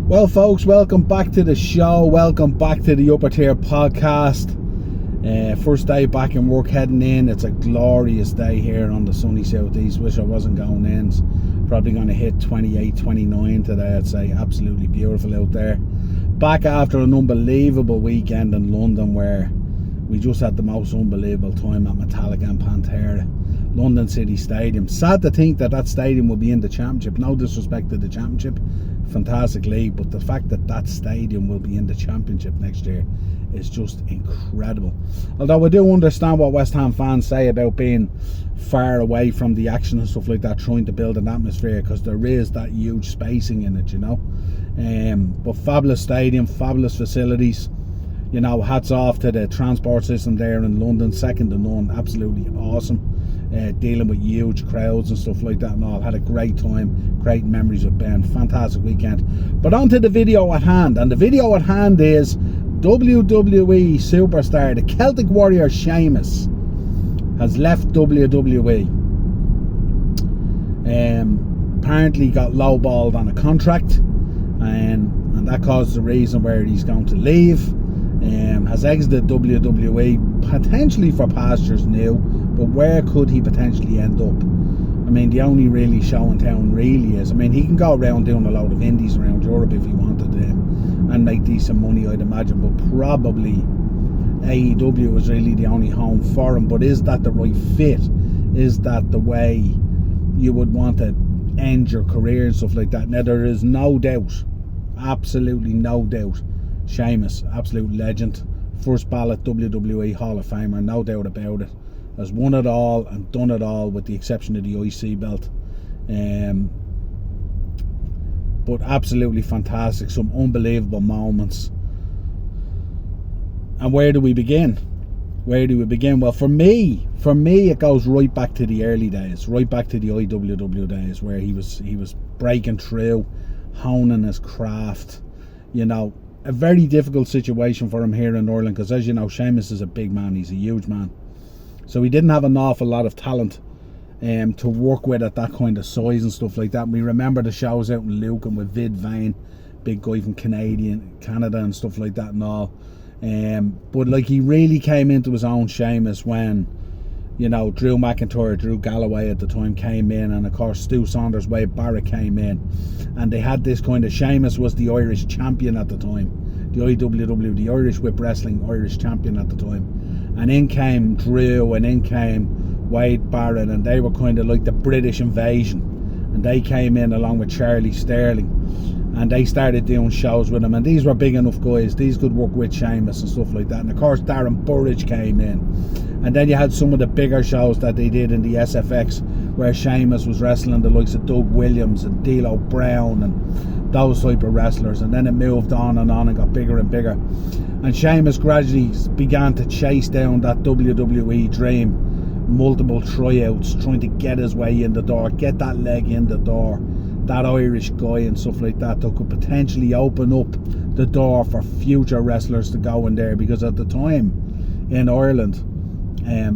Well, folks, welcome back to the show. Welcome back to the Upper Tier podcast. First day back in work, heading in. It's a glorious day here on the sunny southeast. Wish I wasn't going in. It's probably going to hit 28, 29 today. I'd say absolutely beautiful out there. Back after an unbelievable weekend in London where we just had the most unbelievable time at Metallica and Pantera. London City Stadium. Sad to think that stadium will be in the championship. No disrespect to the championship, fantastic league, but the fact that stadium will be in the championship next year is just incredible. Although I do understand what West Ham fans say about being far away from the action and stuff like that, trying to build an atmosphere, because there is that huge spacing in it, you know. But fabulous stadium, fabulous facilities. You know, hats off to the transport system there in London, second to none, absolutely awesome. Dealing with huge crowds and stuff like that and all. Had a great time, great memories with Ben, fantastic weekend. But on to the video at hand, and the video at hand is WWE superstar, the Celtic Warrior Sheamus, has left WWE. Apparently got lowballed on a contract, and that caused the reason where he's going to leave. Has exited WWE, potentially for pastures new, but where could he potentially end up? I mean, the only really show in town really is, I mean, he can go around doing a load of indies around Europe if he wanted to, and make decent money, I'd imagine, but probably AEW is really the only home for him. But is that the right fit? Is that the way you would want to end your career and stuff like that? Now, there is no doubt, absolutely no doubt, Sheamus, absolute legend, first ballot WWE Hall of Famer, no doubt about it, has won it all and done it all with the exception of the IC belt. But absolutely fantastic, some unbelievable moments. And where do we begin? Well, for me it goes right back to the early days, right back to the IWW days, where he was breaking through, honing his craft. You know, a very difficult situation for him here in Ireland, because as you know, Sheamus is a big man, he's a huge man, so he didn't have an awful lot of talent to work with at that kind of size and stuff like that. And we remember the shows out in Lucan with Vid Vane, big guy from Canada and stuff like that and all. But like, he really came into his own, Sheamus, when, you know, Drew McIntyre, Drew Galloway at the time came in, and of course Stu Saunders, Wade Barrett came in, and they had this kind of, Sheamus was the Irish champion at the time, the IWW, the Irish Whip Wrestling Irish champion at the time, and in came Drew, and in came Wade Barrett, and they were kind of like the British invasion, and they came in along with Charlie Sterling, and they started doing shows with him, and these were big enough guys, these could work with Sheamus and stuff like that. And of course Darren Burridge came in, and then you had some of the bigger shows that they did in the SFX where Sheamus was wrestling the likes of Doug Williams and D'Lo Brown and those type of wrestlers, and then it moved on and got bigger and bigger, and Sheamus gradually began to chase down that WWE dream, multiple tryouts, trying to get his way in the door, get that leg in the door, that Irish guy and stuff like that could potentially open up the door for future wrestlers to go in there. Because at the time in Ireland,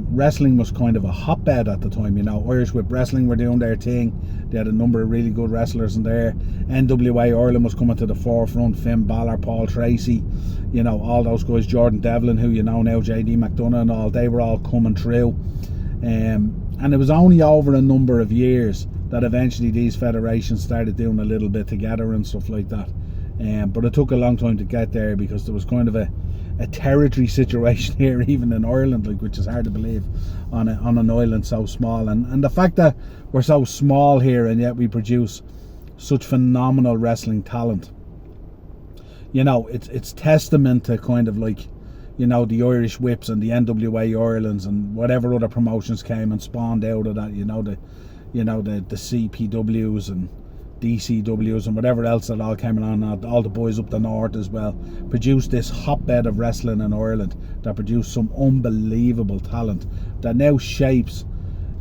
wrestling was kind of a hotbed at the time. You know, Irish Whip Wrestling were doing their thing, they had a number of really good wrestlers in there. NWA Ireland was coming to the forefront, Finn Balor, Paul Tracy, you know, all those guys, Jordan Devlin, who you know now, JD McDonough and all, they were all coming through. And it was only over a number of years that eventually these federations started doing a little bit together and stuff like that. But it took a long time to get there, because there was kind of a territory situation here, even in Ireland, like, which is hard to believe on an island so small. And the fact that we're so small here and yet we produce such phenomenal wrestling talent, you know, it's testament to kind of like, you know, the Irish Whips and the NWA Irelands and whatever other promotions came and spawned out of that, you know, the CPWs and DCWs and whatever else that all came along, all the boys up the north as well, produced this hotbed of wrestling in Ireland that produced some unbelievable talent that now shapes,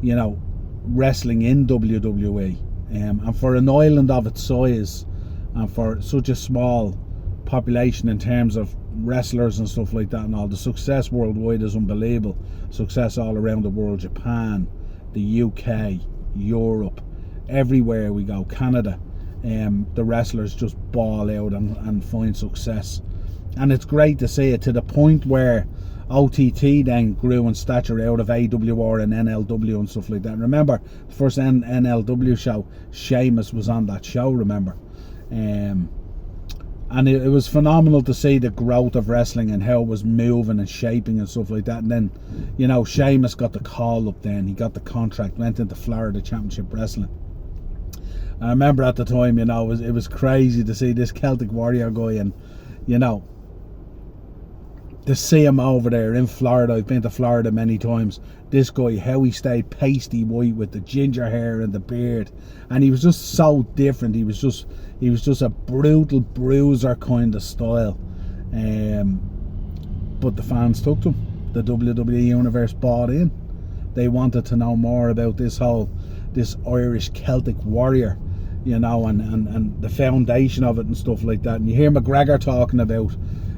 you know, wrestling in WWE. And for an island of its size, and for such a small population in terms of wrestlers and stuff like that and all, the success worldwide is unbelievable. Success all around the world, Japan, the UK, Europe, everywhere we go, Canada. the wrestlers just ball out and find success. And it's great to see it, to the point where OTT then grew in stature out of AWR and NLW and stuff like that. Remember, the first NLW show, Sheamus was on that show, remember? And it was phenomenal to see the growth of wrestling and how it was moving and shaping and stuff like that. And then, you know, Sheamus got the call up then. He got the contract, went into Florida Championship Wrestling. I remember at the time, you know, it was crazy to see this Celtic Warrior guy, and, you know, to see him over there in Florida. I've been to Florida many times. This guy, how he stayed pasty white with the ginger hair and the beard, and he was just so different. He was just a brutal bruiser kind of style. But the fans took to him. The WWE universe bought in. They wanted to know more about this Irish Celtic warrior, you know, and the foundation of it and stuff like that. And you hear McGregor talking about,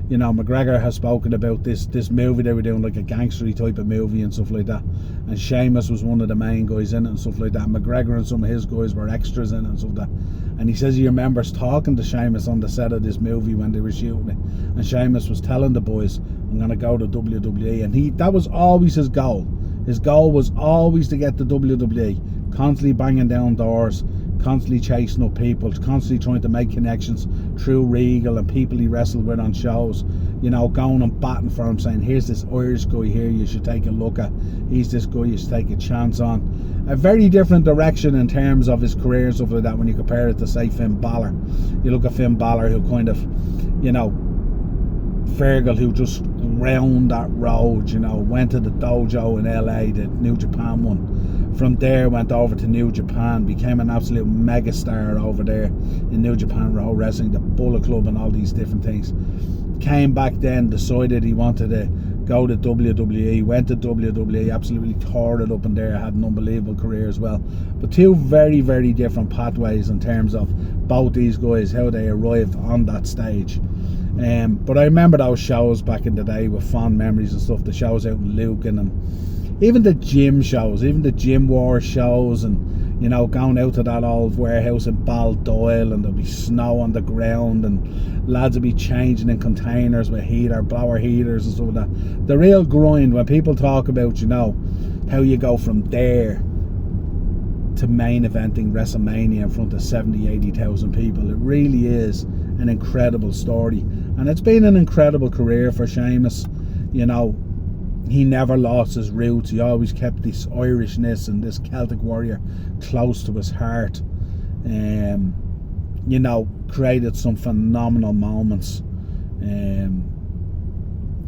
you know, McGregor has spoken about this movie they were doing, like a gangstery type of movie and stuff like that. And Sheamus was one of the main guys in it and stuff like that. McGregor and some of his guys were extras in it and stuff like that. And he says he remembers talking to Sheamus on the set of this movie when they were shooting it. And Sheamus was telling the boys, I'm going to go to WWE. And that was always his goal. His goal was always to get to WWE. Constantly banging down doors, constantly chasing up people, constantly trying to make connections through Regal and people he wrestled with on shows, you know, going and batting for him, saying, here's this Irish guy here you should take a look at, he's this guy you should take a chance on. A very different direction in terms of his career and stuff like that when you compare it to, say, Finn Balor. You look at Finn Balor, who kind of, you know, Fergal, who just round that road, you know, went to the dojo in LA, the New Japan one. From there went over to New Japan, became an absolute megastar over there in New Japan Pro Wrestling, the Bullet Club and all these different things. Came back then, decided he wanted to go to WWE, went to WWE, absolutely tore it up in there, had an unbelievable career as well. But two very, very different pathways in terms of both these guys, how they arrived on that stage. But I remember those shows back in the day with fond memories and stuff, the shows out in Lucan, and even the gym shows, even the gym war shows, and, you know, going out to that old warehouse in Baldoyle, and there'll be snow on the ground, and lads will be changing in containers with blower heaters and stuff like that. The real grind, when people talk about, you know, how you go from there to main eventing WrestleMania in front of 70,000-80,000 people, it really is an incredible story. And it's been an incredible career for Sheamus. You know, he never lost his roots. He always kept this Irishness and this Celtic warrior close to his heart. You know, created some phenomenal moments.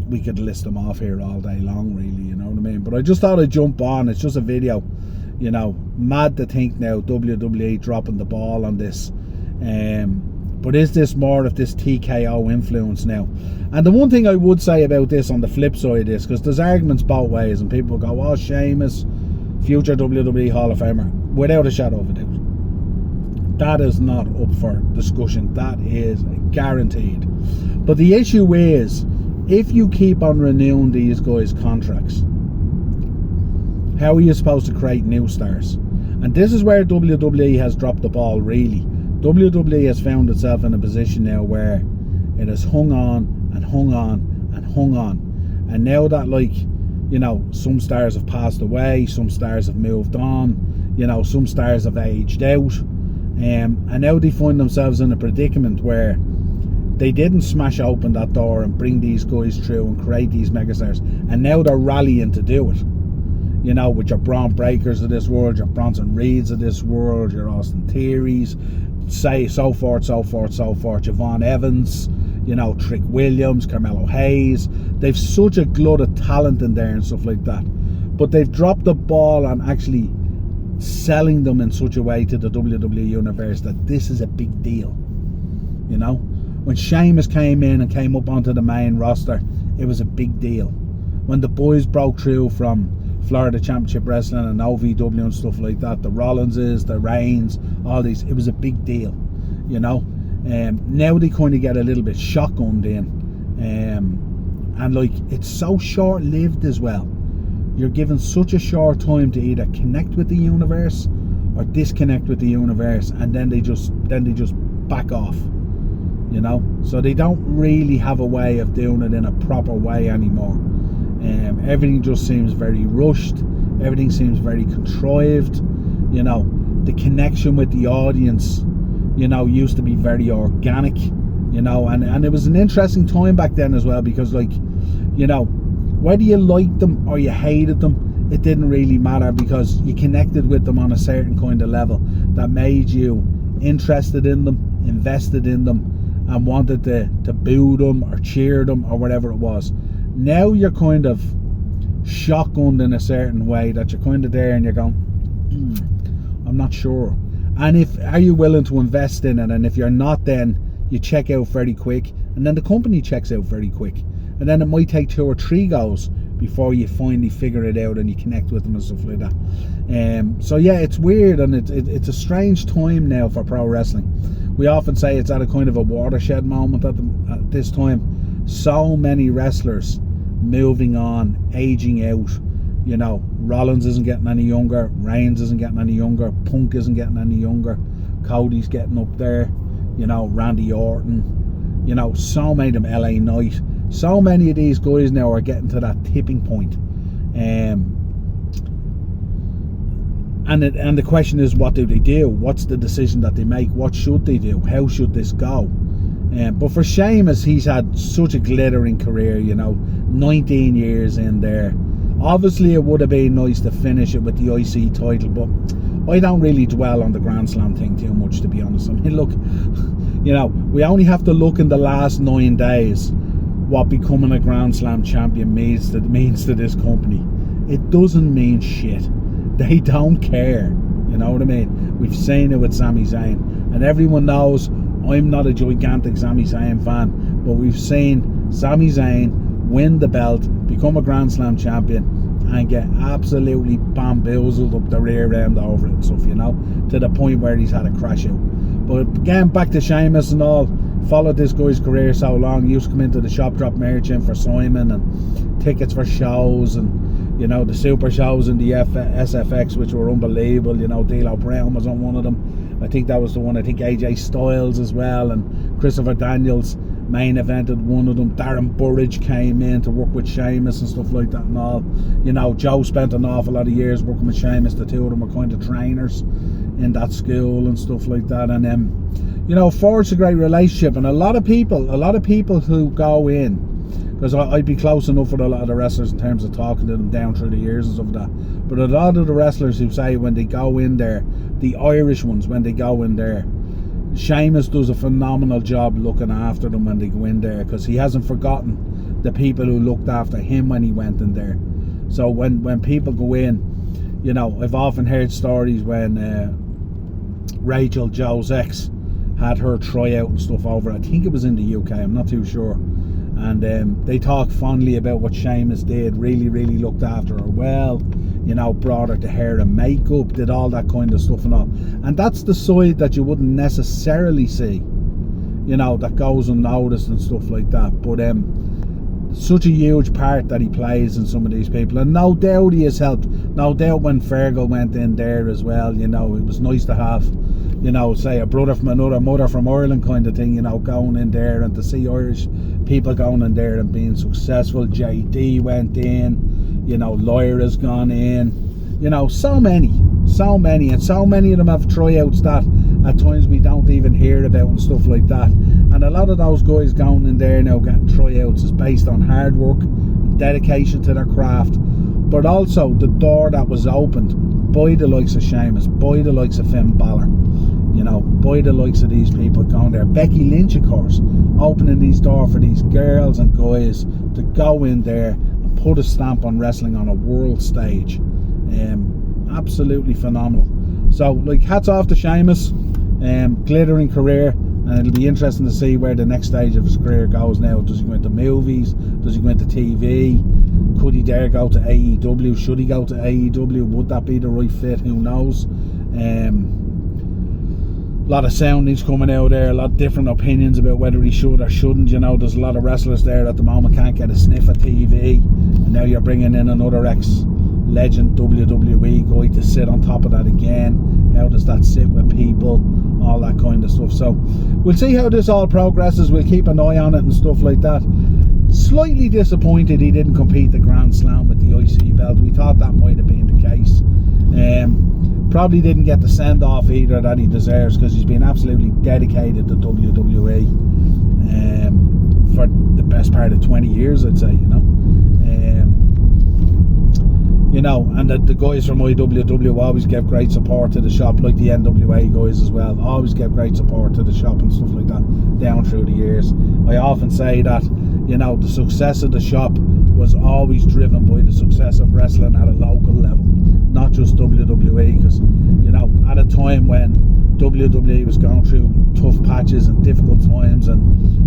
We could list them off here all day long, really, you know what I mean? But I just thought I'd jump on. It's just a video, you know. Mad to think now WWE dropping the ball on this. But is this more of this TKO influence now? And the one thing I would say about this on the flip side is, because there's arguments both ways, and people go, oh, Sheamus, future WWE Hall of Famer, without a shadow of a doubt. That is not up for discussion. That is guaranteed. But the issue is, if you keep on renewing these guys' contracts, how are you supposed to create new stars? And this is where WWE has dropped the ball, really. WWE has found itself in a position now where it has hung on and hung on and hung on. And now that, like, you know, some stars have passed away, some stars have moved on, you know, some stars have aged out. And now they find themselves in a predicament where they didn't smash open that door and bring these guys through and create these megastars. And now they're rallying to do it. You know, with your Braun Breakers of this world, your Bronson Reeds of this world, your Austin Theories, say so forth, Javon Evans, you know, Trick Williams, Carmelo Hayes. They've such a glut of talent in there and stuff like that. But they've dropped the ball on actually selling them in such a way to the WWE universe that this is a big deal. You know, when Sheamus came in and came up onto the main roster, it was a big deal. When the boys broke through from Florida Championship Wrestling and OVW and stuff like that, the Rollinses, the Reigns, all these, it was a big deal, you know. Now they kind of get a little bit shotgunned in, and like, it's so short-lived as well. You're given such a short time to either connect with the universe or disconnect with the universe, and then they just back off, you know. So they don't really have a way of doing it in a proper way anymore. Everything just seems very rushed, everything seems very contrived, you know. The connection with the audience, you know, used to be very organic, you know, and it was an interesting time back then as well, because, like, you know, whether you liked them or you hated them, it didn't really matter, because you connected with them on a certain kind of level that made you interested in them, invested in them, and wanted to boo them or cheer them or whatever it was. Now you're kind of shotgunned in a certain way that you're kind of there and you're going, I'm not sure. And are you willing to invest in it? And if you're not, then you check out very quick, and then the company checks out very quick, and then it might take 2 or 3 goes before you finally figure it out and you connect with them and stuff like that. So yeah, it's weird, and it's a strange time now for pro wrestling. We often say it's at a kind of a watershed moment at this time. So many wrestlers moving on, aging out. You know, Rollins isn't getting any younger, Reigns isn't getting any younger, Punk isn't getting any younger, Cody's getting up there, you know, Randy Orton, you know, so many of them, LA Knight, so many of these guys now are getting to that tipping point. And the question is, what do they do? What's the decision that they make? What should they do? How should this go? But for Sheamus, he's had such a glittering career, you know, 19 years in there. Obviously, it would have been nice to finish it with the IC title, but I don't really dwell on the Grand Slam thing too much, to be honest. I mean, look, you know, we only have to look in the last 9 days what becoming a Grand Slam champion means to this company. It doesn't mean shit. They don't care. You know what I mean? We've seen it with Sami Zayn, and everyone knows I'm not a gigantic Sami Zayn fan, but we've seen Sami Zayn win the belt, become a Grand Slam champion, and get absolutely bamboozled up the rear end over it and stuff, you know, to the point where he's had a crash out. But again, back to Sheamus and all, followed this guy's career so long. He used to come into the shop, drop merch in for Simon and tickets for shows, and, you know, the super shows in the SFX, which were unbelievable. You know, D'Lo Brown was on one of them. I think that was the one. I think AJ Styles as well, and Christopher Daniels main evented one of them. Darren Burridge came in to work with Sheamus and stuff like that and all. You know, Joe spent an awful lot of years working with Sheamus. The two of them were kind of trainers in that school and stuff like that. And you know, forged a great relationship. And a lot of people who go in, because I'd be close enough with a lot of the wrestlers in terms of talking to them down through the years and stuff like that. But a lot of the wrestlers who say when they go in there, the Irish ones, when they go in there, Sheamus does a phenomenal job looking after them when they go in there, because he hasn't forgotten the people who looked after him when he went in there. So when people go in, you know, I've often heard stories when Rachel, Joe's ex, had her tryout and stuff over, I think it was in the UK, I'm not too sure, and they talk fondly about what Sheamus did. Really looked after her well, you know, brought her to hair and makeup, did all that kind of stuff and all. And that's the side that you wouldn't necessarily see, you know, that goes unnoticed and stuff like that. But such a huge part that he plays in some of these people, and no doubt he has helped. No doubt when Fergal went in there as well, you know, it was nice to have, you know, say a brother from another mother from Ireland kind of thing, you know, going in there, and to see Irish people going in there and being successful. JD went in, you know, Lyra's gone in, you know, so many, and so many of them have tryouts that at times we don't even hear about and stuff like that. And a lot of those guys going in there now getting tryouts is based on hard work, dedication to their craft, but also the door that was opened by the likes of Sheamus, by the likes of Finn Balor, you know, by the likes of these people going there. Becky Lynch, of course, opening these doors for these girls and guys to go in there and put a stamp on wrestling on a world stage. Absolutely phenomenal. So, like, hats off to Sheamus. Glittering career, and it'll be interesting to see where the next stage of his career goes now. Does he go into movies? Does he go into TV? Could he dare go to AEW? Should he go to AEW? Would that be the right fit? Who knows? A lot of soundings coming out there, a lot of different opinions about whether he should or shouldn't. You know, there's a lot of wrestlers there at the moment can't get a sniff of TV, and now you're bringing in another ex-legend WWE guy to sit on top of that again. how does that sit with people, all that kind of stuff. So we'll see how this all progresses. We'll keep an eye on it and stuff like that. Slightly disappointed he didn't compete the Grand Slam with the IC belt. We thought that might have been the case. Probably didn't get the send off either that he deserves, because he's been absolutely dedicated to WWE for the best part of 20 years, I'd say, and the guys from IWW always give great support to the shop, like the NWA guys as well, always give great support to the shop and stuff like that down through the years. I often say that, the success of the shop was always driven by the success of wrestling at a local level, not just WWE, because, at a time when WWE was going through tough patches and difficult times and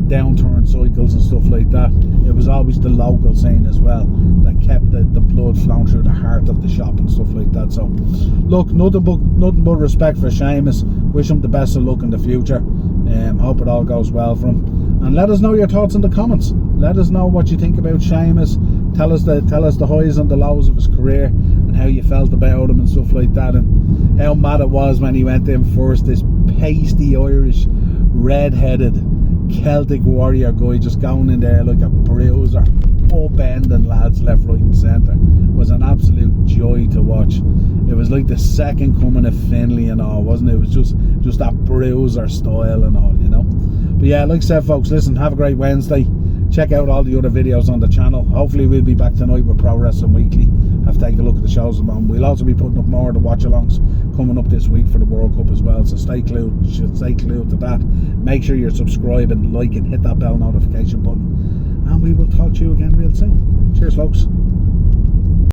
downturn cycles and stuff like that, it was always the local scene as well that kept the blood flowing through the heart of the shop and stuff like that. So look, nothing but respect for Sheamus. Wish him the best of luck in the future. Hope it all goes well for him, and let us know your thoughts in the comments. Let us know what you think about Sheamus. Tell us the highs and the lows of his career, and how you felt about him and stuff like that, and how mad it was when he went in first, this pasty Irish red-headed Celtic warrior guy just going in there like a bruiser, upending lads left, right and centre. It was an absolute joy to watch. It was like the second coming of Finlay and all, wasn't it? It was just that bruiser style and all, But yeah, like I said, folks, listen, have a great Wednesday. Check out all the other videos on the channel. Hopefully we'll be back tonight with Pro Wrestling Weekly. Have to take a look at the shows I'm on. We'll also be putting up more of the watch-alongs coming up this week for the World Cup as well, so stay glued to that. Make sure you're subscribing, like, and hit that bell notification button, and we will talk to you again real soon. Cheers, folks.